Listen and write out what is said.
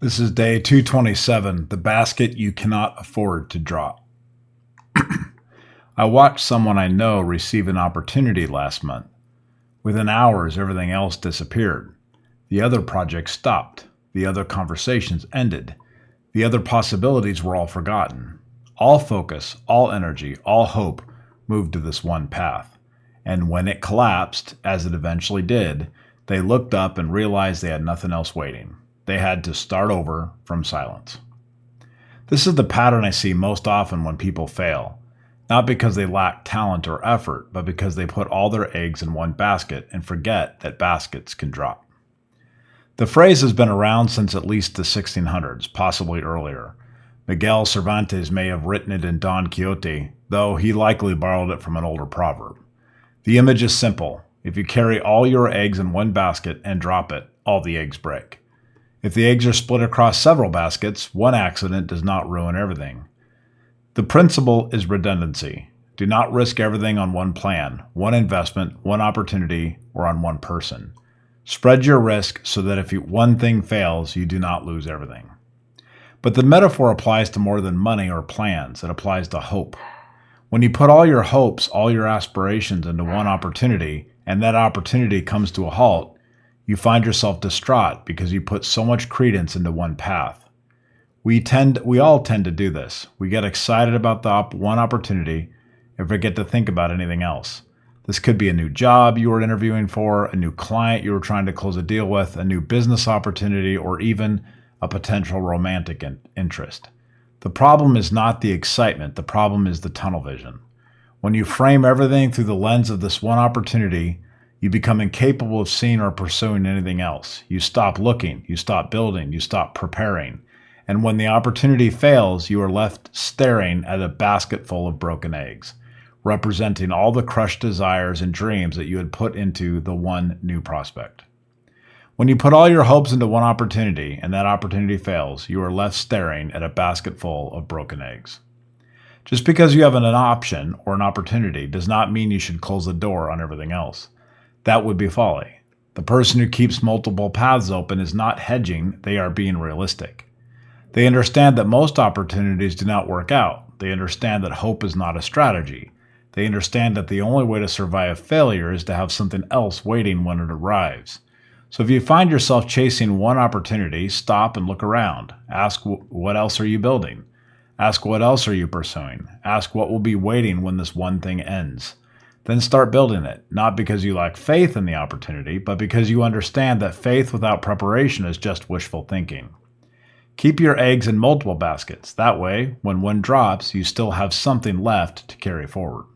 This is day 227, the basket you cannot afford to drop. I watched someone I know receive an opportunity last month. Within hours, everything else disappeared. The other projects stopped. The other conversations ended. The other possibilities were all forgotten. All focus, all energy, all hope moved to this one path. And when it collapsed, as it eventually did, they looked up and realized they had nothing else waiting. They had to start over from silence. This is the pattern I see most often when people fail, not because they lack talent or effort, but because they put all their eggs in one basket and forget that baskets can drop. The phrase has been around since at least the 1600s, possibly earlier. Miguel Cervantes may have written it in Don Quixote, though he likely borrowed it from an older proverb. The image is simple. If you carry all your eggs in one basket and drop it, all the eggs break. If the eggs are split across several baskets, one accident does not ruin everything. The principle is redundancy. Do not risk everything on one plan, one investment, one opportunity, or on one person. Spread your risk so that if one thing fails, you do not lose everything. But the metaphor applies to more than money or plans. It applies to hope. When you put all your hopes, all your aspirations into one opportunity, and that opportunity comes to a halt, you find yourself distraught because you put so much credence into one path. We all tend to do this. We get excited about the one opportunity and forget to think about anything else. This could be a new job you were interviewing for, a new client you were trying to close a deal with, a new business opportunity, or even a potential romantic interest. The problem is not the excitement. The problem is the tunnel vision. When you frame everything through the lens of this one opportunity, you become incapable of seeing or pursuing anything else. You stop looking, you stop building, you stop preparing. And when the opportunity fails, you are left staring at a basket full of broken eggs, representing all the crushed desires and dreams that you had put into the one new prospect. When you put all your hopes into one opportunity and that opportunity fails, you are left staring at a basket full of broken eggs. Just because you have an option or an opportunity does not mean you should close the door on everything else. That would be folly. The person who keeps multiple paths open is not hedging, they are being realistic. They understand that most opportunities do not work out. They understand that hope is not a strategy. They understand that the only way to survive failure is to have something else waiting when it arrives. So if you find yourself chasing one opportunity, stop and look around. Ask, what else are you building? Ask, what else are you pursuing? Ask, what will be waiting when this one thing ends? Then start building it, not because you lack faith in the opportunity, but because you understand that faith without preparation is just wishful thinking. Keep your eggs in multiple baskets. That way, when one drops, you still have something left to carry forward.